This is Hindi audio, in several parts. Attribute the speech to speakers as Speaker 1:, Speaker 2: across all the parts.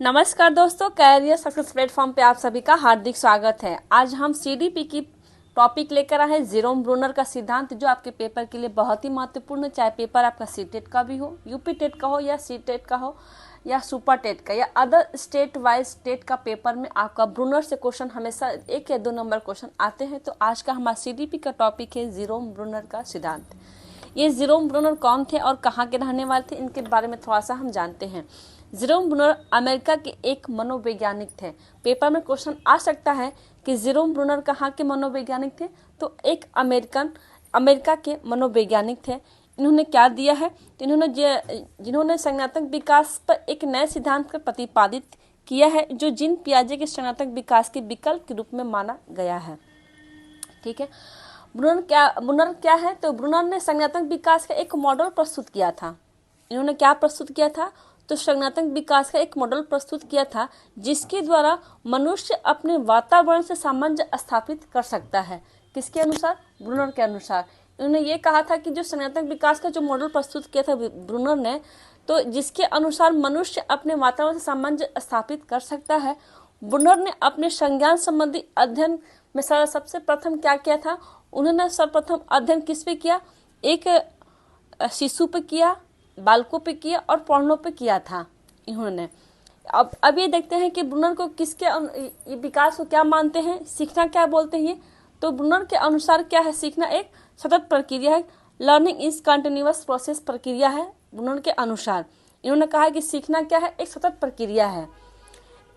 Speaker 1: नमस्कार दोस्तों, कैरियर सक्सेस प्लेटफॉर्म पे आप सभी का हार्दिक स्वागत है। आज हम सीडीपी की टॉपिक लेकर आए हैं, जेरोम ब्रूनर का सिद्धांत, जो आपके पेपर के लिए बहुत ही महत्वपूर्ण है। चाहे पेपर आपका सीटेट का भी हो, यूपी टेट का हो, या सीटेट का हो, या सुपर टेट का, या अदर स्टेट वाइज स्टेट का पेपर में आपका ब्रूनर से क्वेश्चन हमेशा 1 या 2 नंबर क्वेश्चन आते हैं। तो आज का हमारा सीडीपी का टॉपिक है जेरोम ब्रूनर का सिद्धांत। ये जेरोम ब्रूनर कौन थे और कहाँ के रहने वाले थे, इनके बारे में थोड़ा सा हम जानते हैं। जेरोम ब्रूनर अमेरिका के एक मनोवैज्ञानिक थे। पेपर में क्वेश्चन आ सकता है कि जेरोम ब्रूनर कहाँ के मनोवैज्ञानिक थे, तो एक अमेरिका के मनोवैज्ञानिक थे। इन्होंने क्या दिया है, तो जिन्होंने संज्ञानात्मक विकास पर एक नए सिद्धांत का प्रतिपादित किया है, जो जीन पियाजे के संज्ञानात्मक विकास के विकल्प के रूप में माना गया है। ठीक है, ब्रूनर क्या है, तो ब्रूनर ने संज्ञानात्मक विकास का एक मॉडल प्रस्तुत किया था। इन्होंने क्या प्रस्तुत किया था, तो संज्ञानात्मक विकास का एक मॉडल प्रस्तुत किया था, जिसके द्वारा मनुष्य अपने वातावरण से सामंजस्य स्थापित कर सकता है। किसके अनुसार? ब्रूनर के अनुसार। इन्होंने ये कहा था कि जो संज्ञानात्मक विकास का जो मॉडल प्रस्तुत किया था ब्रूनर ने, तो जिसके अनुसार मनुष्य अपने वातावरण से सामंजस्य स्थापित कर सकता है। ब्रूनर ने अपने संज्ञान संबंधी अध्ययन में सबसे प्रथम क्या किया था, उन्होंने सर्वप्रथम अध्ययन किस पे किया, एक शिशु पे किया, बालकों पे किया और पौधों पे किया था इन्होंने। अब ये देखते हैं कि ब्रूनर को किसके विकास को क्या मानते हैं, सीखना क्या बोलते हैं। तो ब्रूनर के अनुसार क्या है, सीखना एक सतत प्रक्रिया है। लर्निंग इज कंटिन्यूअस प्रोसेस प्रक्रिया है ब्रूनर के अनुसार। इन्होंने कहा कि सीखना क्या है, एक सतत प्रक्रिया है।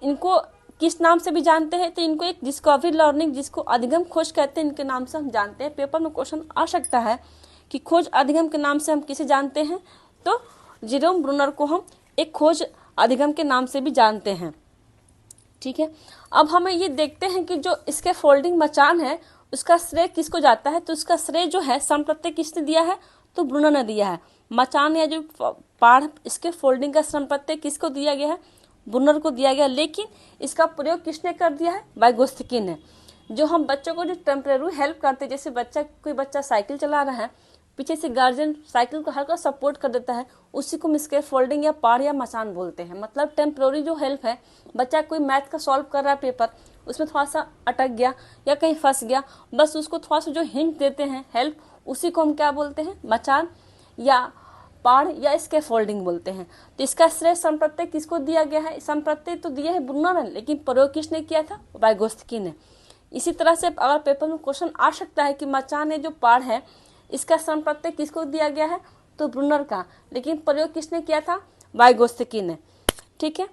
Speaker 1: इनको किस नाम से भी जानते हैं, तो इनको एक डिस्कवरी लर्निंग, जिसको अधिगम खोज कहते हैं, इनके नाम से हम जानते हैं। पेपर में क्वेश्चन आ सकता है कि खोज अधिगम के नाम से हम किसे जानते हैं, तो जेरोम ब्रूनर को हम एक खोज अधिगम के नाम से भी जानते हैं। ठीक है, अब हमें ये देखते हैं कि जो इसके फोल्डिंग मचान है, उसका श्रेय किसको जाता है, तो उसका श्रेय जो है समप्रत्यय किसने दिया है, तो ब्रूनर ने दिया है। मचान या जो पाढ़, इसके फोल्डिंग का समप्रत्यय किसको दिया गया है, ब्रूनर को दिया गया। लेकिन इसका प्रयोग किसने कर दिया है, वाइगोत्स्की ने। जो हम बच्चों को जो टेम्परेरी हेल्प करते हैं, जैसे कोई बच्चा साइकिल चला रहा है, पीछे से गार्जियन साइकिल को हल्का सपोर्ट कर देता है, उसी को मिसके फोल्डिंग या पाढ़ या मचान बोलते हैं। मतलब टेम्परेरी जो हेल्प है, बच्चा कोई मैथ का सॉल्व कर रहा है पेपर, उसमें थोड़ा सा अटक गया या कहीं फंस गया, बस उसको थोड़ा सा जो हिंट देते हैं हेल्प, उसी को हम क्या बोलते हैं, मचान या पाढ़ या इसके फोल्डिंग बोलते हैं। तो इसका श्रेय संप्रत्यय किसको दिया गया है, संप्रत्यय तो दिया है ब्रूनर ने, लेकिन प्रयोग किसने किया था, वाइगोत्स्की ने। इसी तरह से अगर पेपर में क्वेश्चन आ सकता है कि मचान या जो पाढ़ है, इसका संप्रत्यय किसको दिया गया है, तो ब्रूनर का, लेकिन प्रयोग किसने किया था, वाइगोत्स्की ने। ठीक है,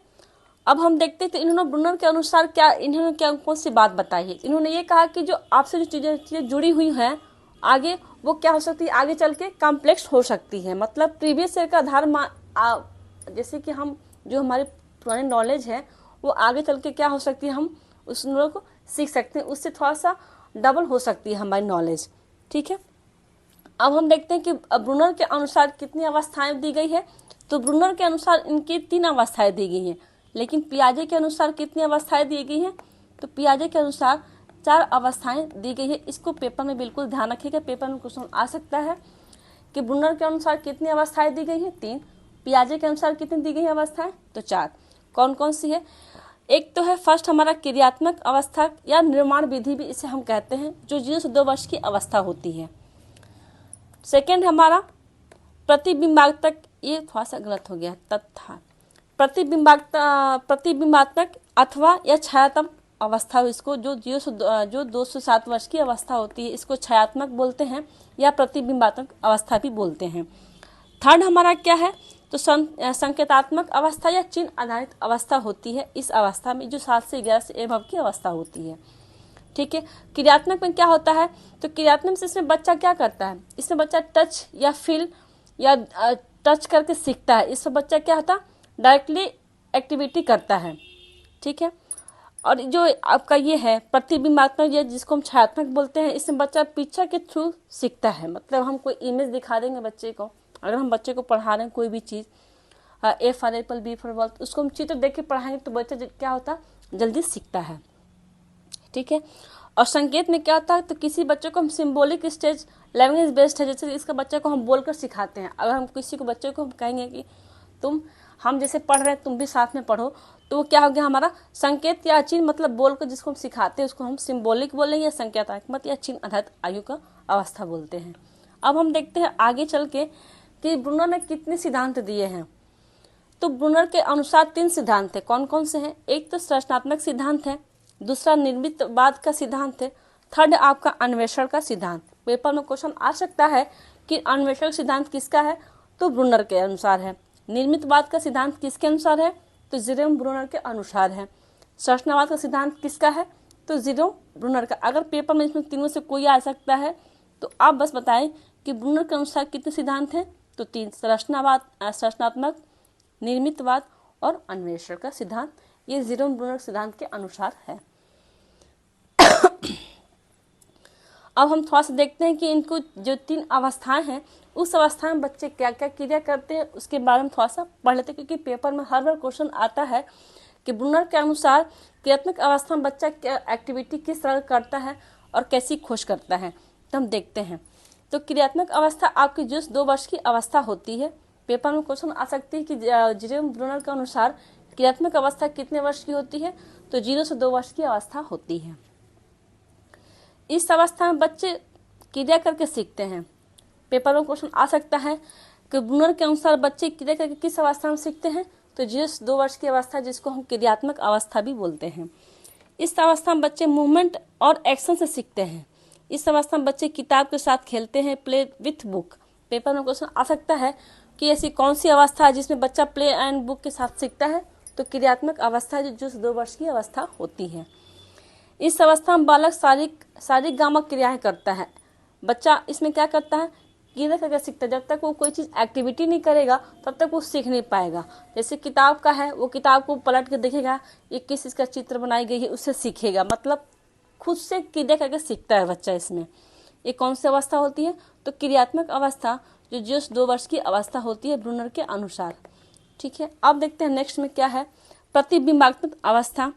Speaker 1: अब हम देखते हैं तो इन्होंने ब्रूनर के अनुसार इन्होंने कौन सी बात बताई है। इन्होंने ये कहा कि जो आपसे जो चीजें जुड़ी हुई हैं आगे, वो क्या हो सकती है, आगे चल के कॉम्प्लेक्स हो सकती है। मतलब प्रीवियस ईयर का आधार जैसे कि हम जो हमारी पुरानी नॉलेज है, वो आगे चल के क्या हो सकती है, हम उस नॉलेज को सीख सकते हैं, उससे थोड़ा सा डबल हो सकती है हमारी नॉलेज। ठीक है, अब हम देखते हैं कि ब्रूनर के अनुसार कितनी अवस्थाएं दी गई है, तो ब्रूनर के अनुसार इनकी 3 अवस्थाएं दी गई हैं। लेकिन पियाजे के अनुसार कितनी अवस्थाएं दी गई हैं, तो पियाजे के अनुसार 4 अवस्थाएं दी गई है। इसको पेपर में बिल्कुल ध्यान रखिएगा, पेपर में क्वेश्चन आ सकता है कि ब्रूनर के अनुसार कितनी अवस्थाएं दी गई हैं, 3। पियाजे के अनुसार कितनी दी गई है अवस्थाएं, तो 4। कौन कौन सी है? एक तो है फर्स्ट हमारा क्रियात्मक अवस्था या निर्माण विधि भी इसे हम कहते हैं, जो 0 से 2 वर्ष की अवस्था होती है। सेकेंड हमारा प्रतिबिंबात्मक, ये थोड़ा सा गलत हो गया, तथा प्रतिबिंबात्मक अथवा या छायात्मक अवस्था, इसको जो 2 से 7 वर्ष की अवस्था होती है, इसको छायात्मक बोलते हैं या प्रतिबिंबात्मक अवस्था भी बोलते हैं। थर्ड हमारा क्या है, तो संकेतात्मक अवस्था या चिन्ह आधारित अवस्था होती है। इस अवस्था में जो 7 से 11 से एबव की अवस्था होती है। ठीक है, क्रियात्मक में क्या होता है, तो क्रियात्मक से इसमें बच्चा क्या करता है, इसमें बच्चा टच या फील या टच करके सीखता है। इसमें बच्चा क्या होता है, डायरेक्टली एक्टिविटी करता है। ठीक है, और जो आपका ये है प्रतिबिंबात्मक, ये जिसको हम छायात्मक बोलते हैं, इसमें बच्चा पिक्चर के थ्रू सीखता है। मतलब हम कोई इमेज दिखा देंगे बच्चे को, अगर हम बच्चे को पढ़ा रहे हैं कोई भी चीज़, A for apple, B for ball, उसको हम चित्र देख के पढ़ाएंगे तो बच्चा क्या होता है, जल्दी सीखता है। ठीक है, और संकेत में क्या होता है, तो किसी बच्चे को हम सिंबॉलिक स्टेज लैंग्वेज बेस्ड है, जैसे इसका बच्चे को हम बोलकर सिखाते हैं। अगर हम किसी को बच्चे को हम कहेंगे कि तुम हम जैसे पढ़ रहे हैं तुम भी साथ में पढ़ो, तो वो क्या हो गया हमारा संकेत या चिन्ह, मतलब बोल कर जिसको हम सिखाते हैं उसको हम सिंबॉलिक बोलेंगे या संकेतात्मक या चिन्ह आधारित आयु का अवस्था बोलते हैं। अब हम देखते हैं आगे चल के कि ब्रूनर ने कितने सिद्धांत दिए हैं। तो ब्रूनर के अनुसार 3 सिद्धांत है। कौन कौन से हैं? एक तो संरचनात्मक सिद्धांत है, दूसरा निर्मितवाद का सिद्धांत है, थर्ड आपका अन्वेषण का सिद्धांत। पेपर में क्वेश्चन आ सकता है कि अन्वेषण सिद्धांत किसका है, तो ब्रूनर के अनुसार है। निर्मितवाद का सिद्धांत किसके अनुसार है, तो जेरोम ब्रूनर के अनुसार है। संरचनावाद का सिद्धांत किसका है, तो जेरोम ब्रूनर का। अगर पेपर में इसमें तीनों से कोई आ सकता है तो आप बस बताएं कि ब्रूनर के अनुसार कितने सिद्धांत हैं, तो 3, संरचनावाद, संरचनात्मक, निर्मितवाद और अन्वेषण का सिद्धांत। ये जेरोम ब्रूनर सिद्धांत के अनुसार है। अब हम थोड़ा सा देखते हैं कि इनको जो 3 अवस्थाएं हैं उस अवस्था में बच्चे क्या क्या क्रिया करते हैं, उसके बारे में थोड़ा सा पढ़ लेते हैं, क्योंकि पेपर में हर बार क्वेश्चन आता है कि ब्रूनर के अनुसार क्रियात्मक अवस्था में बच्चा क्या एक्टिविटी किस तरह करता है और कैसी खोज करता है। तो हम देखते हैं। तो क्रियात्मक अवस्था आपकी जो 2 वर्ष की अवस्था होती है। पेपर में क्वेश्चन आ सकती है कि जेरोम ब्रूनर के अनुसार क्रियात्मक अवस्था कितने वर्ष की होती है, तो 0 से 2 वर्ष की अवस्था होती है। इस अवस्था में बच्चे क्रिया करके सीखते हैं। पेपर में क्वेश्चन आ सकता है कि ब्रूनर के अनुसार बच्चे क्रिया करके किस अवस्था में सीखते हैं, तो 0 से 2 वर्ष की अवस्था, जिसको हम क्रियात्मक अवस्था भी बोलते हैं। इस अवस्था में बच्चे मूवमेंट और एक्शन से सीखते हैं। इस अवस्था में बच्चे किताब के साथ खेलते हैं, प्ले विथ बुक। पेपर में क्वेश्चन आ सकता है कि ऐसी कौन सी अवस्था है जिसमें बच्चा प्ले एंड बुक के साथ सीखता है, तो क्रियात्मक अवस्था जो 0 से 2 वर्ष की अवस्था होती है। इस अवस्था में बालक शारीरिक गामक क्रियाएं करता है। बच्चा इसमें क्या करता है, क्रिया करके सीखता है। जब तक वो कोई चीज़ एक्टिविटी नहीं करेगा तब तक वो सीख नहीं पाएगा। जैसे किताब का है, वो किताब को पलट के देखेगा, ये किस इसका चित्र बनाई गई है, उससे सीखेगा। मतलब खुद से क्रिया करके सीखता है बच्चा। इसमें ये कौन सी अवस्था होती है, तो क्रियात्मक अवस्था जो 0 से 2 वर्ष की अवस्था होती है ब्रूनर के अनुसार। ठीक है, अब देखते हैं नेक्स्ट में क्या है, प्रतिबिंबात्मक अवस्था,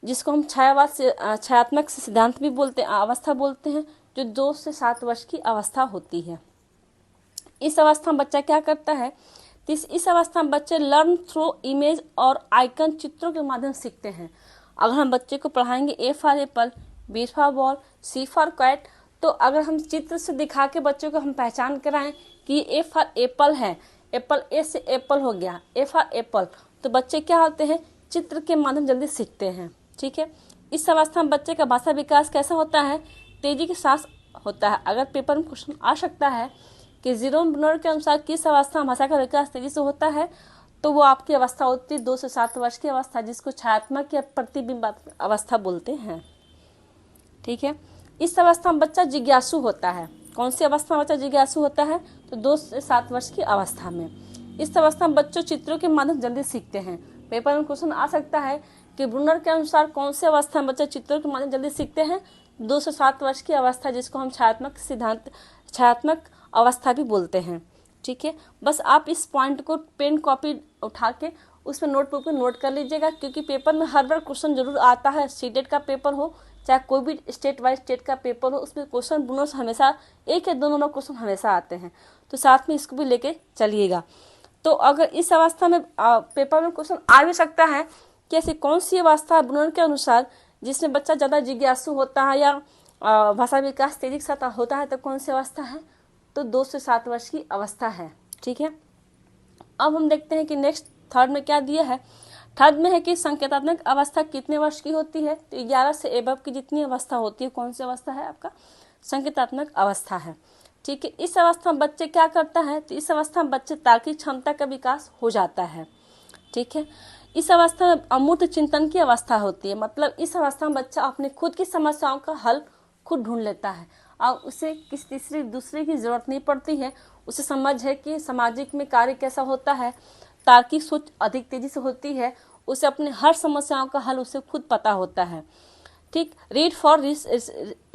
Speaker 1: जिसको हम छायात्मक सिद्धांत भी बोलते हैं, अवस्था बोलते हैं, जो 2 से 7 वर्ष की अवस्था होती है। इस अवस्था में बच्चा क्या करता है, इस अवस्था में बच्चे लर्न थ्रू इमेज और आइकन, चित्रों के माध्यम से सीखते हैं। अगर हम बच्चे को पढ़ाएंगे A for apple, B for ball, C for cat, तो अगर हम चित्र से दिखा के बच्चों को हम पहचान कराएं कि ए फॉर एप्पल है, एप्पल ए से एप्पल हो गया, ए फॉर एप्पल, तो बच्चे क्या होते हैं, चित्र के माध्यम जल्दी सीखते हैं। ठीक है, इस अवस्था में बच्चे का भाषा विकास कैसा होता है, तेजी के साथ होता है। अगर पेपर में क्वेश्चन आ सकता है कि जेरोम ब्रूनर के अनुसार किस अवस्था में भाषा का विकास तेजी से होता है, तो वो आपकी अवस्था होती है 2 से 7 वर्ष की अवस्था, जिसको छायात्मक या प्रतिबिंबात्मक अवस्था बोलते हैं। ठीक है, इस अवस्था में बच्चा जिज्ञासु होता है। कौन सी अवस्था में बच्चा जिज्ञासु होता है, तो 2 से 7 वर्ष की अवस्था में। इस अवस्था में बच्चों चित्रों के माध्यम जल्दी सीखते हैं। पेपर में क्वेश्चन आ सकता है कि ब्रूनर के अनुसार कौन सी अवस्था में बच्चे चित्रों के माध्यम जल्दी सीखते हैं, 2 से 7 वर्ष की अवस्था, जिसको हम छायात्मक अवस्था भी बोलते हैं। ठीक है, बस आप इस पॉइंट को पेन कॉपी उठा के उसमें नोटबुक पे नोट कर लीजिएगा, क्योंकि पेपर में हर बार क्वेश्चन जरूर आता है। सीटेट का पेपर हो चाहे कोई भी स्टेट वाइज स्टेट का पेपर हो, उसमें क्वेश्चन ब्रूनर से हमेशा 1 या 2 नंबर क्वेश्चन हमेशा आते हैं, तो साथ में इसको भी लेके चलिएगा। तो अगर इस अवस्था में पेपर में क्वेश्चन आ भी सकता है कि ऐसी कौन सी अवस्था ब्रूनर के अनुसार जिसमें बच्चा ज़्यादा जिज्ञासु होता है या भाषा विकास तेजी के साथ होता है, तो कौन सी अवस्था है, तो 2 से 7 वर्ष की अवस्था है। ठीक है, अब हम देखते हैं कि नेक्स्ट थर्ड में क्या दिया है। थर्ड में है कि संकेतात्मक अवस्था कितने वर्ष की होती है, तो 11 से एबव की जितनी अवस्था होती है, कौन सी अवस्था है, आपका संकेतात्मक अवस्था है। ठीक है, इस अवस्था में बच्चे क्या करता है, तो इस अवस्था में बच्चे तार्किक क्षमता का विकास हो जाता है। ठीक है, इस अवस्था में अमूर्त चिंतन की अवस्था होती है। मतलब इस अवस्था में बच्चा अपने खुद की समस्याओं का हल खुद ढूंढ लेता है और उसे किसी दूसरे की जरूरत नहीं पड़ती है। उसे समझ है कि सामाजिक में कार्य कैसा होता है, तार्किक सोच अधिक तेजी से होती है, उसे अपने हर समस्याओं का हल उसे खुद पता होता है। ठीक, रीड फॉर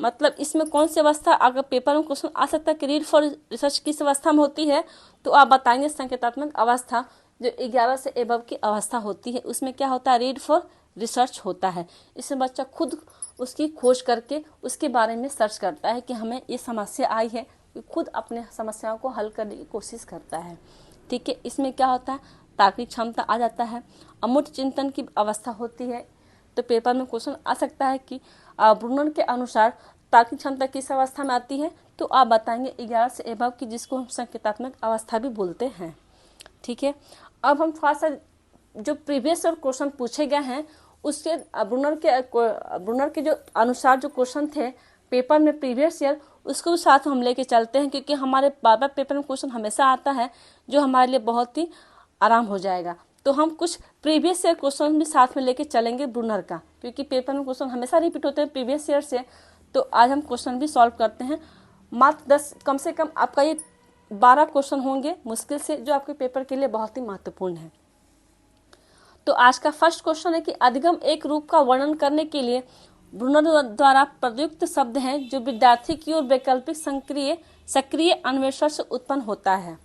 Speaker 1: मतलब इसमें कौन सी अवस्था, अगर पेपर में क्वेश्चन आ सकता है कि रीड फॉर रिसर्च किस अवस्था में होती है, तो आप बताएंगे संकेतात्मक अवस्था जो 11 से एबव की अवस्था होती है, उसमें क्या होता है, रीड फॉर रिसर्च होता है। इसमें बच्चा खुद उसकी खोज करके उसके बारे में सर्च करता है कि हमें ये समस्या आई है, खुद अपने समस्याओं को हल करने की कोशिश करता है। ठीक है, इसमें क्या होता है, तार्किक क्षमता आ जाता है, अमूर्त चिंतन की अवस्था होती है। तो पेपर में क्वेश्चन आ सकता है कि ब्रूनर के अनुसार तार्किक क्षमता किस अवस्था में आती है, तो आप बताएंगे 11 से एबव की, जिसको हम संकेतात्मक अवस्था भी बोलते हैं। ठीक है, अब हम थोड़ा सा जो प्रीवियस और क्वेश्चन पूछे गए हैं उसके ब्रूनर के जो अनुसार जो क्वेश्चन थे पेपर में प्रीवियस ईयर, उसको भी साथ हम लेके चलते हैं, क्योंकि हमारे बार बार पेपर में क्वेश्चन हमेशा आता है जो हमारे लिए बहुत ही आराम हो जाएगा। तो हम कुछ प्रीवियस ईयर क्वेश्चन भी साथ में लेके चलेंगे ब्रूनर का, क्योंकि पेपर में क्वेश्चन हमेशा रिपीट होते हैं प्रीवियस ईयर से। तो आज हम क्वेश्चन भी सॉल्व करते हैं। मात्र 10 कम से कम आपका ये 12 क्वेश्चन होंगे मुश्किल से, जो आपके पेपर के लिए बहुत ही महत्वपूर्ण है। तो आज का फर्स्ट क्वेश्चन है कि अधिगम एक रूप का वर्णन करने के लिए ब्रूनर द्वारा प्रयुक्त शब्द हैं जो विद्यार्थी की ओर वैकल्पिक सक्रिय अन्वेषण से उत्पन्न होता है,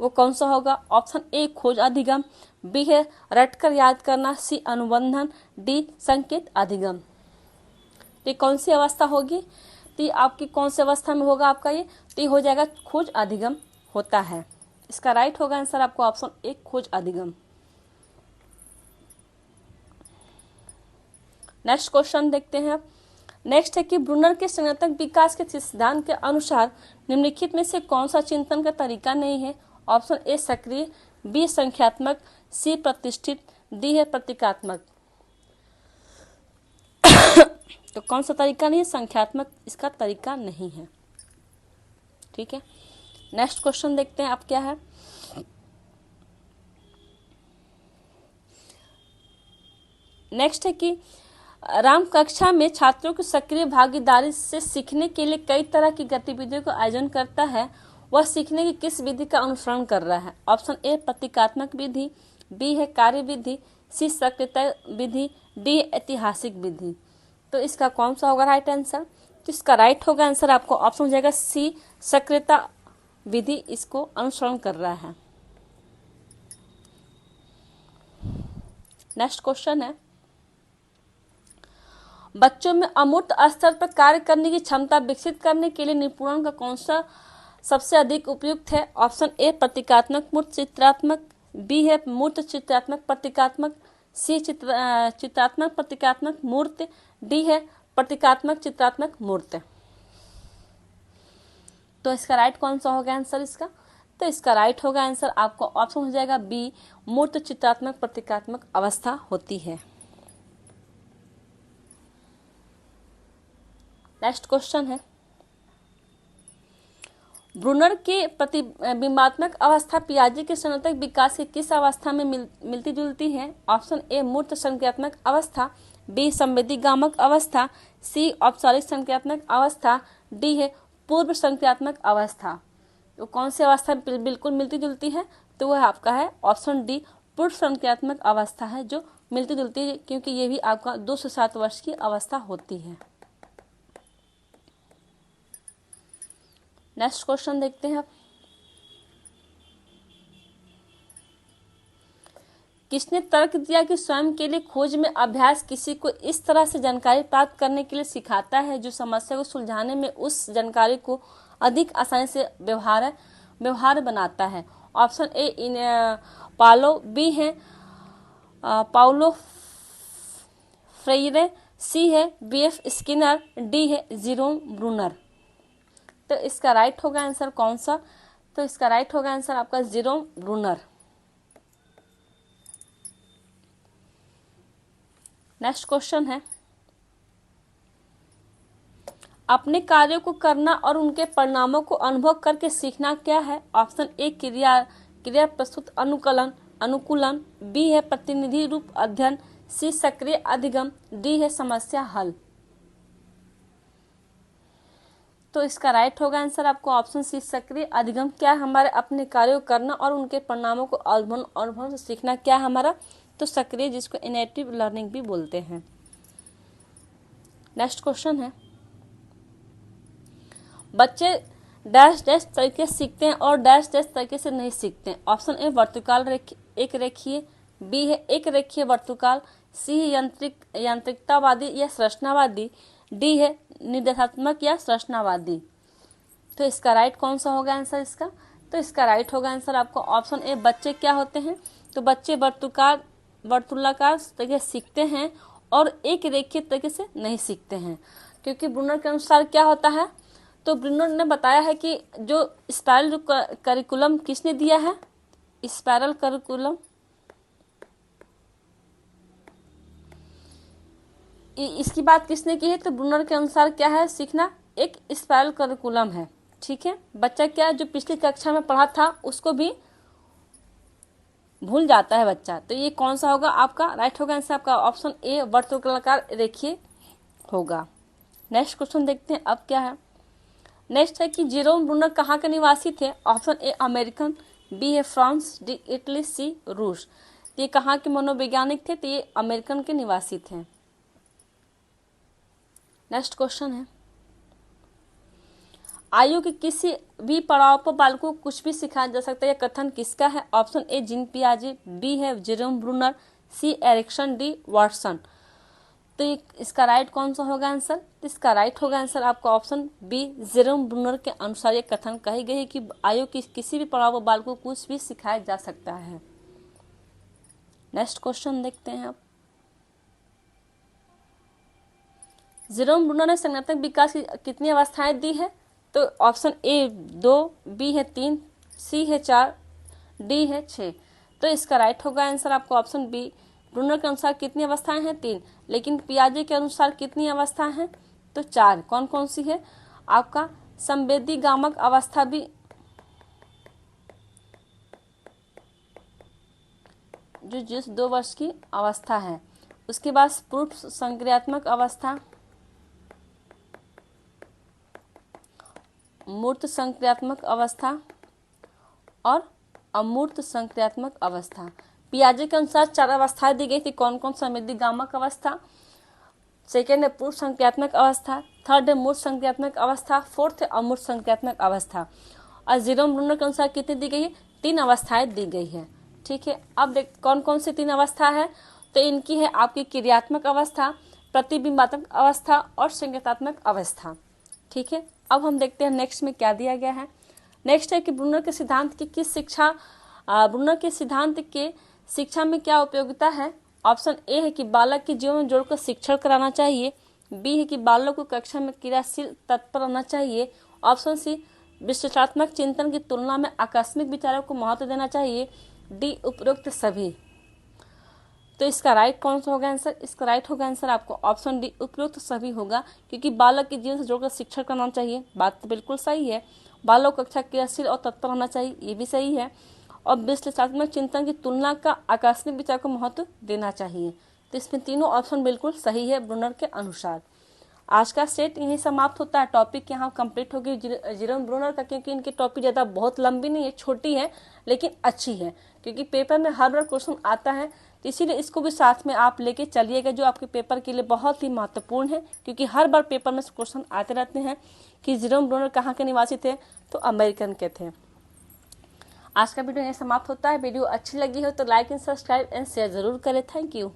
Speaker 1: वो कौन सा होगा? ऑप्शन ए खोज अधिगम, बी है रटकर याद करना, सी अनुबंधन, डी संकेत अधिगम। ये कौन सी अवस्था होगी? तो आपकी कौन सी अवस्था में होगा आपका ये? तो हो जाएगा खोज अधिगम होता है। इसका राइट होगा आंसर आपको ऑप्शन ए खोज अधिगम। नेक्स्ट क्वेश्चन देखते हैं। नेक्स्ट है कि ब्रूनर के संज्ञानात्मक विकास के सिद्धांत के अनुसार निम्नलिखित में से कौन सा चिंतन का तरीका नहीं है? ऑप्शन ए सक्रिय, बी संख्यात्मक, सी प्रतिष्ठित, डी है प्रतीकात्मक। तो कौन सा तरीका नहीं है? संख्यात्मक इसका तरीका नहीं है। ठीक है, नेक्स्ट क्वेश्चन देखते हैं अब क्या है। नेक्स्ट है कि राम कक्षा में छात्रों की सक्रिय भागीदारी से सीखने के लिए कई तरह की गतिविधियों का आयोजन करता है, वह सीखने की किस विधि का अनुसरण कर रहा है? ऑप्शन ए प्रतीकात्मक विधि, बी है कार्य विधि, सी सक्रियता विधि, डी ऐतिहासिक विधि। तो इसका कौन सा होगा राइट आंसर? तो इसका राइट होगा आंसर आपको ऑप्शन हो जाएगा सी सक्रियता विधि इसको अनुसरण कर रहा है। नेक्स्ट क्वेश्चन है, बच्चों में अमूर्त स्तर पर कार्य करने की क्षमता विकसित करने के लिए निपुणन का कौन सा सबसे अधिक उपयुक्त है? ऑप्शन ए प्रतीकात्मक मूर्त चित्रात्मक, बी है मूर्त चित्रात्मक प्रतीकात्मक, सी चित्रात्मक प्रतीकात्मक मूर्त, डी है प्रतीकात्मक चित्रात्मक मूर्त। तो इसका राइट कौन सा होगा आंसर इसका? तो इसका राइट होगा आंसर आपको ऑप्शन हो जाएगा बी मूर्त चित्रात्मक प्रतीकात्मक अवस्था होती है। नेक्स्ट क्वेश्चन है, ब्रूनर के प्रतिबिंबात्मक अवस्था पियाजे के संज्ञानात्मक विकास की किस अवस्था में मिलती जुलती है? ऑप्शन ए मूर्त संज्ञानात्मक अवस्था, बी संवेदीगामक अवस्था, सी औपचारिक संज्ञानात्मक अवस्था, डी है पूर्व संज्ञानात्मक अवस्था। तो कौन सी अवस्था बिल्कुल मिलती जुलती है? तो वह आपका है ऑप्शन डी पूर्व संज्ञानात्मक अवस्था है जो मिलती जुलती है, क्योंकि ये भी आपका 2 से 7 वर्ष की अवस्था होती है। नेक्स्ट क्वेश्चन देखते हैं। किसने तर्क दिया कि स्वयं के लिए खोज में अभ्यास किसी को इस तरह से जानकारी प्राप्त करने के लिए सिखाता है जो समस्या को सुलझाने में उस जानकारी को अधिक आसानी से व्यवहार बनाता है? ऑप्शन ए पालो, बी है पाउलो फ्रेइरे, सी है बीएफ स्किनर, डी है जेरोम ब्रूनर। तो इसका राइट होगा आंसर कौन सा? तो इसका राइट होगा आंसर आपका जेरोम ब्रूनर। नेक्स्ट क्वेश्चन है, अपने कार्यों को करना और उनके परिणामों को अनुभव करके सीखना क्या है? ऑप्शन ए क्रिया प्रस्तुत अनुकूलन, बी है प्रतिनिधि रूप अध्ययन, सी सक्रिय अधिगम, डी है समस्या हल। तो इसका राइट होगा आंसर आपको ऑप्शन सी सक्रिय अधिगम। क्या हमारे अपने कार्यों को करना और उनके परिणामों को अनुभव से सीखना क्या हमारा? तो सक्रिय, जिसको इनेटिव लर्निंग भी बोलते हैं। नेक्स्ट क्वेश्चन है, बच्चे डैश डैश तरीके से सीखते हैं और डैश डैश तरीके से नहीं सीखते हैं। ऑप्शन ए वर्तुकाल एक रेखीय, बी है एक रेखीय वर्तुकाल, सी है यांत्रिकतावादी या संरचनावादी, डी है निर्देशात्मक या संरचनावादी। तो इसका राइट कौन सा होगा आंसर इसका? तो इसका राइट होगा आंसर आपको ऑप्शन ए बच्चे क्या होते हैं? तो बच्चे वर्तुलाकार तरीके से सीखते हैं और एक रेखीय तरीके से नहीं सीखते हैं, क्योंकि ब्रूनर के अनुसार क्या होता है, तो ब्रूनर ने बताया है कि जो स्पाइरल करिकुलम किसने दिया है, स्पाइरल करिकुलम इसकी बात किसने की है, तो ब्रूनर के अनुसार क्या है, सीखना एक स्पाइरल करिकुलम है। ठीक है, बच्चा क्या जो पिछली कक्षा में पढ़ा था उसको भी भूल जाता है बच्चा, तो ये कौन सा होगा आपका राइट होगा आंसर, आपका ऑप्शन ए वर्तुलाकार रेखीय होगा। नेक्स्ट क्वेश्चन देखते हैं अब क्या है। नेक्स्ट है कि जेरोम ब्रूनर कहाँ के निवासी थे, ऑप्शन ए अमेरिकन, बी है फ्रांस, डी इटली, सी रूस। ये कहाँ के मनोवैज्ञानिक थे, तो ये अमेरिकन के निवासी थे। नेक्स्ट क्वेश्चन है, आयु के किसी भी पड़ाव पर बालकों को कुछ भी सिखाया जा सकता है, यह कथन किसका है, ऑप्शन ए जीन पियाजे, बी है जेरोम ब्रूनर, सी एरिक्सन, डी वाटसन। तो इसका राइट कौन सा होगा आंसर, इसका राइट होगा आंसर आपका ऑप्शन बी जेरोम ब्रूनर के अनुसार ये कथन कही गई है कि आयु की किसी भी पड़ाव पर बालकों को कुछ भी सिखाया जा सकता है। नेक्स्ट क्वेश्चन देखते हैं आप। जेरोम ब्रूनर ने संज्ञानात्मक विकास की कितनी अवस्थाएं दी है, तो ऑप्शन ए 2, बी है 3, सी है 4, डी है 6। तो इसका राइट होगा आंसर आपको ऑप्शन बी। ब्रूनर के अनुसार कितनी अवस्थाएं हैं, 3, लेकिन पियाजे के अनुसार कितनी अवस्थाएं हैं, तो 4। कौन कौन सी है, आपका संवेदी गामक अवस्था भी जो जिस 2 वर्ष की अवस्था है, उसके बाद पूर्व संक्रियात्मक अवस्था, मूर्त संक्रियात्मक अवस्था और अमूर्त संक्रियात्मक अवस्था। पियाजे के अनुसार 4 अवस्थाएं दी गई थी, कौन कौन, संवेदी गामक अवस्था, सेकेंड है पूर्व संक्रियात्मक अवस्था, थर्ड है मूर्त संक्रियात्मक अवस्था, फोर्थ है अमूर्त संक्रियात्मक अवस्था। और जेरोम ब्रूनर के अनुसार कितनी दी गई है, 3 अवस्थाएं दी गई है। ठीक है, अब देख कौन कौन सी 3 अवस्था है, तो इनकी है आपकी क्रियात्मक अवस्था, प्रतिबिंबात्मक अवस्था और संकेतात्मक अवस्था। ठीक है, अब हम देखते हैं नेक्स्ट में क्या दिया गया है। नेक्स्ट है कि ब्रूनर के सिद्धांत की किस शिक्षा, ब्रूनर के सिद्धांत के शिक्षा में क्या उपयोगिता है, ऑप्शन ए है कि बालक के जीवन में जोड़कर शिक्षण कराना चाहिए, बी है कि बालक को कक्षा में क्रियाशील तत्पर रहना चाहिए, ऑप्शन सी विश्लेषणात्मक चिंतन की तुलना में आकस्मिक विचारों को महत्व देना चाहिए, डी उपरोक्त सभी। तो इसका राइट कौन सा होगा आंसर, इसका राइट होगा आंसर आपको ऑप्शन डी उपरोक्त सभी होगा, क्योंकि बालक के जीवन से जोड़कर शिक्षण करना चाहिए, बात तो बिल्कुल सही है। बालक को कक्षा क्रियाशील और तत्पर होना चाहिए, ये भी सही है। और विश्लेषणात्मक चिंतन की तुलना का आकस्मिक विचार को महत्व देना चाहिए। तो इसमें तीनों ऑप्शन बिल्कुल सही है ब्रूनर के अनुसार। आज का सेट यहीं समाप्त होता है, टॉपिक यहाँ कंप्लीट होगी जेरोम ब्रूनर का, क्योंकि इनकी टॉपिक ज़्यादा बहुत लंबी नहीं है, छोटी है लेकिन अच्छी है, क्योंकि पेपर में हर बार क्वेश्चन आता है, तो इसीलिए इसको भी साथ में आप लेके चलिएगा, जो आपके पेपर के लिए बहुत ही महत्वपूर्ण है, क्योंकि हर बार पेपर में क्वेश्चन आते रहते हैं कि जेरोम ब्रूनर कहाँ के निवासी थे, तो अमेरिकन के थे। आज का वीडियो यहीं समाप्त होता है। वीडियो अच्छी लगी हो तो like and subscribe and share जरूर करें। Thank you.